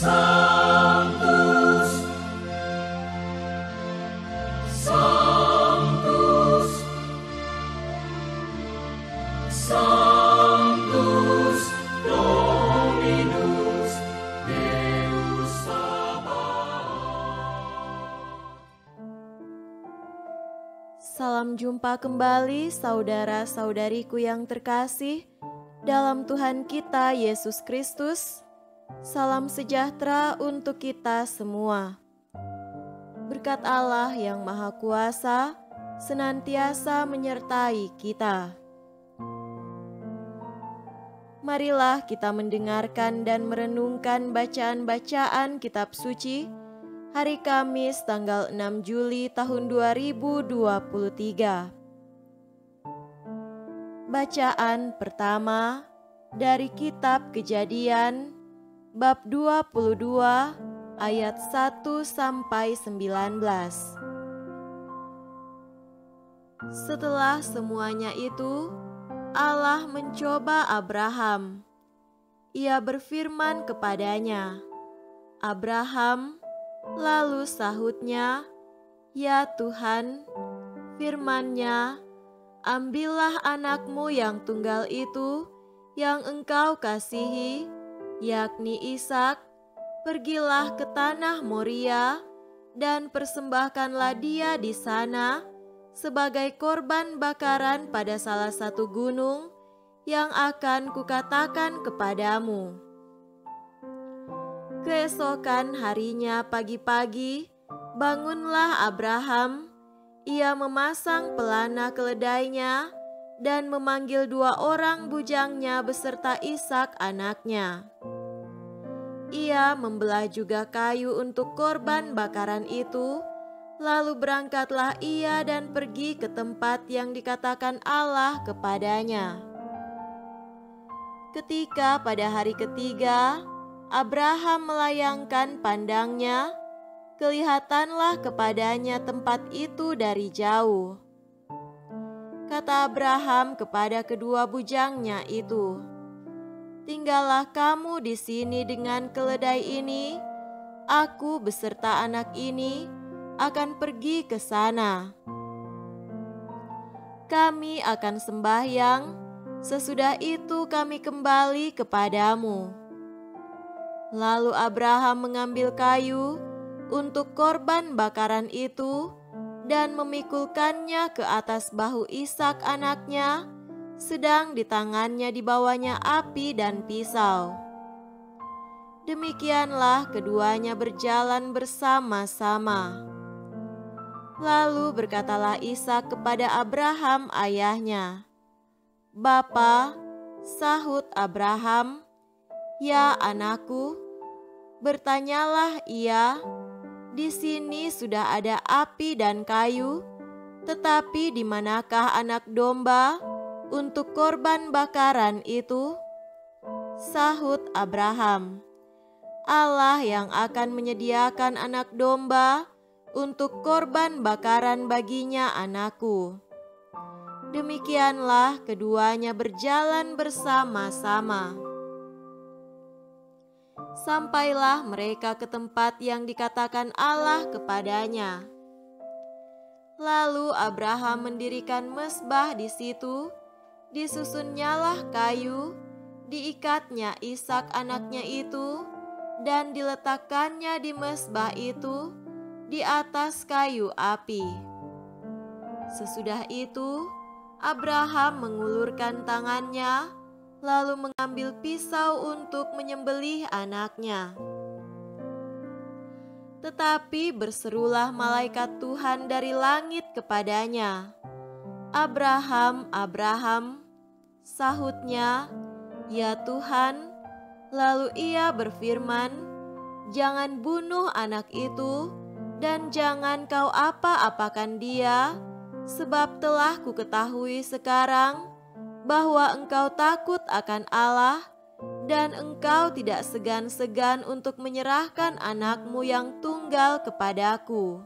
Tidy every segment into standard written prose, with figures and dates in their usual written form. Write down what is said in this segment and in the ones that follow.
Sanctus, Sanctus, Sanctus Dominus Deus Sabaoth. Salam jumpa kembali saudara-saudariku yang terkasih dalam Tuhan kita Yesus Kristus. Salam sejahtera untuk kita semua. Berkat Allah yang Maha Kuasa senantiasa menyertai kita. Marilah kita mendengarkan dan merenungkan bacaan-bacaan kitab suci hari Kamis tanggal 6 Juli tahun 2023. Bacaan pertama dari kitab Kejadian bab 22 ayat 1 sampai 19. Setelah semuanya itu, Allah mencoba Abraham. Ia berfirman kepadanya, "Abraham," lalu sahutnya, "Ya Tuhan." Firman-Nya, "Ambillah anakmu yang tunggal itu, yang engkau kasihi, yakni Ishak, pergilah ke tanah Moria, dan persembahkanlah dia di sana sebagai korban bakaran pada salah satu gunung yang akan kukatakan kepadamu." Keesokan harinya pagi-pagi, bangunlah Abraham. Ia memasang pelana keledainya dan memanggil 2 orang bujangnya beserta Ishak anaknya. Ia membelah juga kayu untuk korban bakaran itu, lalu berangkatlah ia dan pergi ke tempat yang dikatakan Allah kepadanya. Ketika pada hari ketiga, Abraham melayangkan pandangnya, kelihatanlah kepadanya tempat itu dari jauh. Kata Abraham kepada kedua bujangnya itu, "Tinggallah kamu di sini dengan keledai ini, aku beserta anak ini akan pergi ke sana. Kami akan sembahyang, sesudah itu kami kembali kepadamu." Lalu Abraham mengambil kayu untuk korban bakaran itu dan memikulkannya ke atas bahu Ishak anaknya, sedang di tangannya dibawanya api dan pisau. Demikianlah keduanya berjalan bersama-sama. Lalu berkatalah Ishak kepada Abraham ayahnya, "Bapa," sahut Abraham. "Ya anakku." Bertanyalah ia, "Di sini sudah ada api dan kayu, tetapi di manakah anak domba untuk korban bakaran itu?" Sahut Abraham, "Allah yang akan menyediakan anak domba untuk korban bakaran baginya anakku." Demikianlah keduanya berjalan bersama-sama. Sampailah mereka ke tempat yang dikatakan Allah kepadanya. Lalu Abraham mendirikan mezbah di situ, disusunnyalah kayu, diikatnya Ishak anaknya itu, dan diletakkannya di mezbah itu di atas kayu api. Sesudah itu, Abraham mengulurkan tangannya, lalu mengambil pisau untuk menyembelih anaknya. Tetapi berserulah malaikat Tuhan dari langit kepadanya, "Abraham, Abraham." Sahutnya, "Ya Tuhan." Lalu ia berfirman, "Jangan bunuh anak itu, dan jangan kau apa-apakan dia, sebab telah kuketahui sekarang bahwa engkau takut akan Allah, dan engkau tidak segan-segan untuk menyerahkan anakmu yang tunggal kepadaku."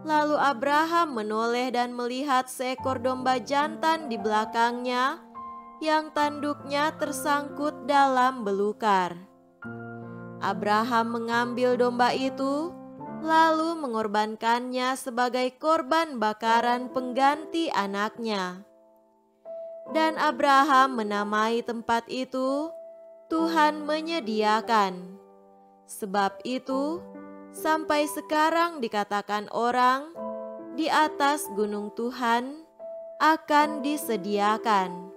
Lalu Abraham menoleh dan melihat seekor domba jantan di belakangnya, yang tanduknya tersangkut dalam belukar. Abraham mengambil domba itu, lalu mengorbankannya sebagai korban bakaran pengganti anaknya. Dan Abraham menamai tempat itu, Tuhan menyediakan. Sebab itu, sampai sekarang dikatakan orang, di atas gunung Tuhan akan disediakan.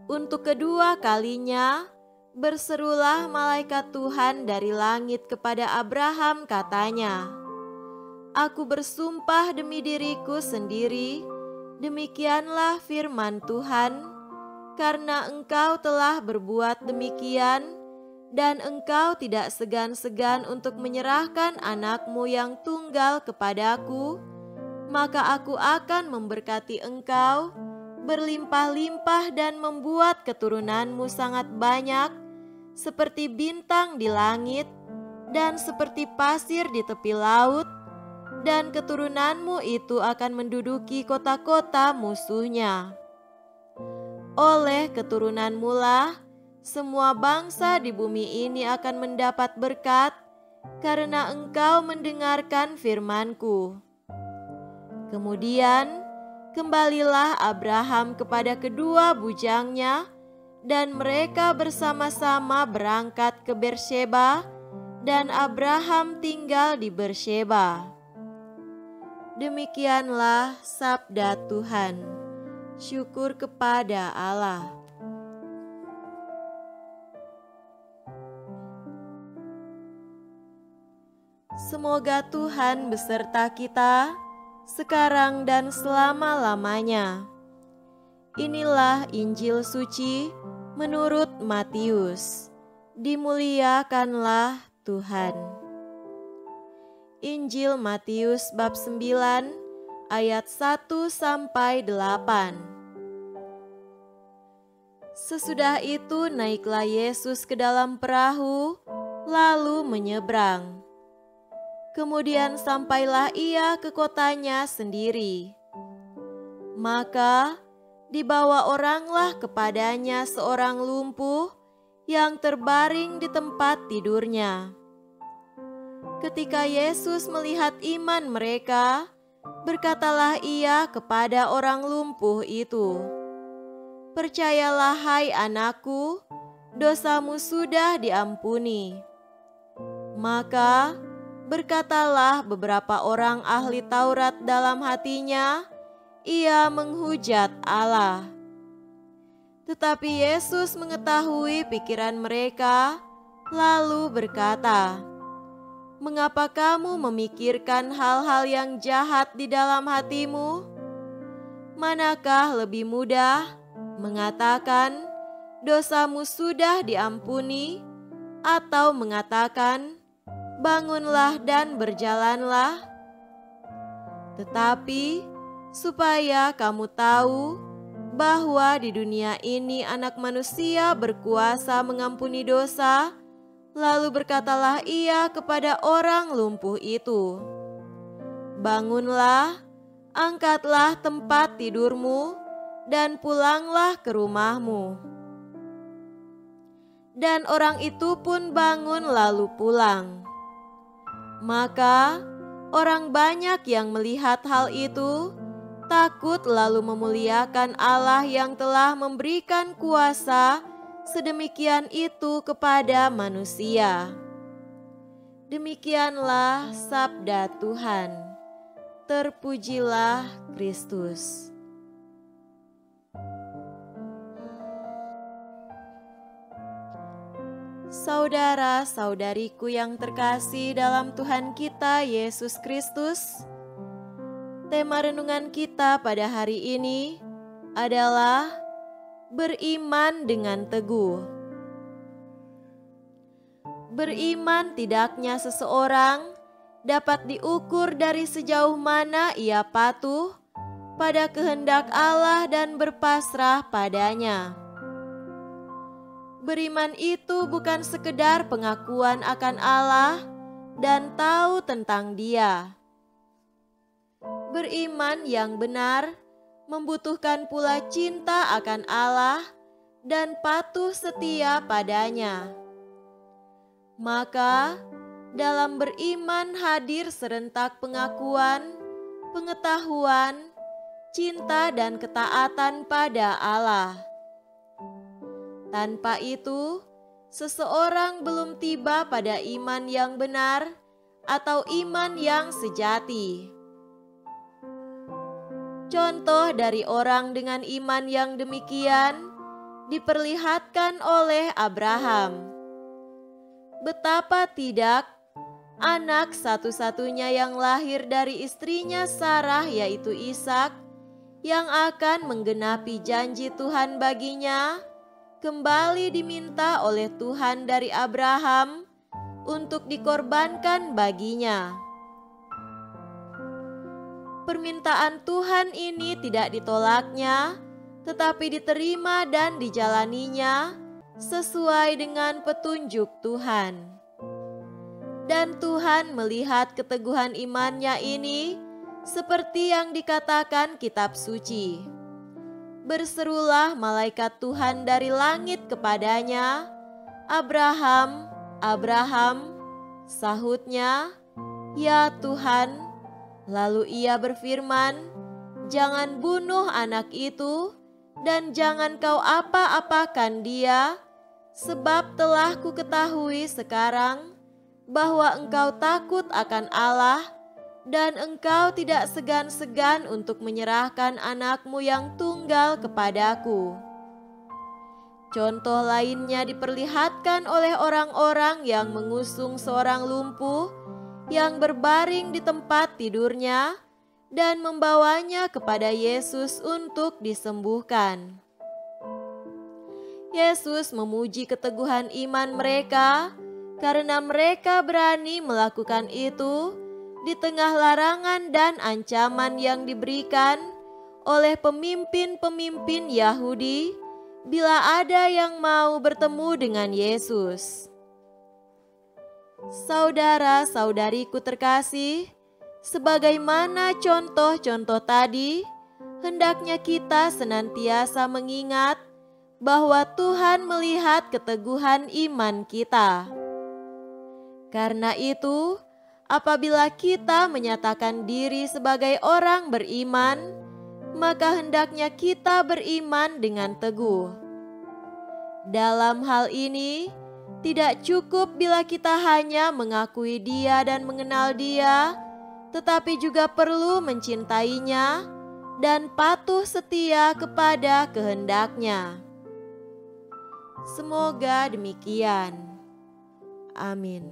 Untuk kedua kalinya, berserulah malaikat Tuhan dari langit kepada Abraham, katanya, "Aku bersumpah demi diriku sendiri, demikianlah firman Tuhan, karena engkau telah berbuat demikian, dan engkau tidak segan-segan untuk menyerahkan anakmu yang tunggal kepadaku, maka aku akan memberkati engkau berlimpah-limpah dan membuat keturunanmu sangat banyak, seperti bintang di langit dan seperti pasir di tepi laut, dan keturunanmu itu akan menduduki kota-kota musuhnya. Oleh keturunanmu lah semua bangsa di bumi ini akan mendapat berkat, karena engkau mendengarkan firman-Ku." Kemudian kembalilah Abraham kepada kedua bujangnya, dan mereka bersama-sama berangkat ke Beersheba, dan Abraham tinggal di Beersheba. Demikianlah sabda Tuhan. Syukur kepada Allah. Semoga Tuhan beserta kita sekarang dan selama-lamanya. Inilah Injil suci menurut Matius. Dimuliakanlah Tuhan. Injil Matius bab 9 ayat 1 sampai 8. Sesudah itu naiklah Yesus ke dalam perahu, lalu menyeberang. Kemudian sampailah ia ke kotanya sendiri. Maka dibawa oranglah kepadanya seorang lumpuh yang terbaring di tempat tidurnya. Ketika Yesus melihat iman mereka, berkatalah ia kepada orang lumpuh itu, "Percayalah hai anakku, dosamu sudah diampuni." Maka berkatalah beberapa orang ahli Taurat dalam hatinya, ia menghujat Allah. Tetapi Yesus mengetahui pikiran mereka, lalu berkata, "Mengapa kamu memikirkan hal-hal yang jahat di dalam hatimu? Manakah lebih mudah mengatakan, 'Dosamu sudah diampuni,' atau mengatakan, 'Bangunlah dan berjalanlah'? Tetapi supaya kamu tahu bahwa di dunia ini Anak Manusia berkuasa mengampuni dosa," lalu berkatalah ia kepada orang lumpuh itu, "Bangunlah, angkatlah tempat tidurmu, dan pulanglah ke rumahmu." Dan orang itu pun bangun lalu pulang. Maka orang banyak yang melihat hal itu takut lalu memuliakan Allah yang telah memberikan kuasa sedemikian itu kepada manusia. Demikianlah sabda Tuhan. Terpujilah Kristus. Saudara-saudariku yang terkasih dalam Tuhan kita Yesus Kristus, tema renungan kita pada hari ini adalah beriman dengan teguh. Beriman tidaknya seseorang dapat diukur dari sejauh mana ia patuh pada kehendak Allah dan berpasrah padanya. Beriman itu bukan sekedar pengakuan akan Allah dan tahu tentang Dia. Beriman yang benar membutuhkan pula cinta akan Allah dan patuh setia padanya. Maka dalam beriman hadir serentak pengakuan, pengetahuan, cinta dan ketaatan pada Allah. Tanpa itu, seseorang belum tiba pada iman yang benar atau iman yang sejati. Contoh dari orang dengan iman yang demikian diperlihatkan oleh Abraham. Betapa tidak, anak satu-satunya yang lahir dari istrinya Sarah yaitu Ishak, yang akan menggenapi janji Tuhan baginya, kembali diminta oleh Tuhan dari Abraham untuk dikorbankan baginya. Permintaan Tuhan ini tidak ditolaknya, tetapi diterima dan dijalaninya sesuai dengan petunjuk Tuhan. Dan Tuhan melihat keteguhan imannya ini seperti yang dikatakan kitab suci. Berserulah malaikat Tuhan dari langit kepadanya, "Abraham, Abraham," sahutnya, "Ya Tuhan." Lalu ia berfirman, "Jangan bunuh anak itu, dan jangan kau apa-apakan dia, sebab telah kuketahui sekarang bahwa engkau takut akan Allah, dan engkau tidak segan-segan untuk menyerahkan anakmu yang tunggal kepadaku." Contoh lainnya diperlihatkan oleh orang-orang yang mengusung seorang lumpuh yang berbaring di tempat tidurnya dan membawanya kepada Yesus untuk disembuhkan. Yesus memuji keteguhan iman mereka karena mereka berani melakukan itu di tengah larangan dan ancaman yang diberikan oleh pemimpin-pemimpin Yahudi bila ada yang mau bertemu dengan Yesus. Saudara-saudariku terkasih, sebagaimana contoh-contoh tadi, hendaknya kita senantiasa mengingat bahwa Tuhan melihat keteguhan iman kita. Karena itu, apabila kita menyatakan diri sebagai orang beriman, maka hendaknya kita beriman dengan teguh. Dalam hal ini, tidak cukup bila kita hanya mengakui Dia dan mengenal Dia, tetapi juga perlu mencintainya dan patuh setia kepada kehendak-Nya. Semoga demikian. Amin.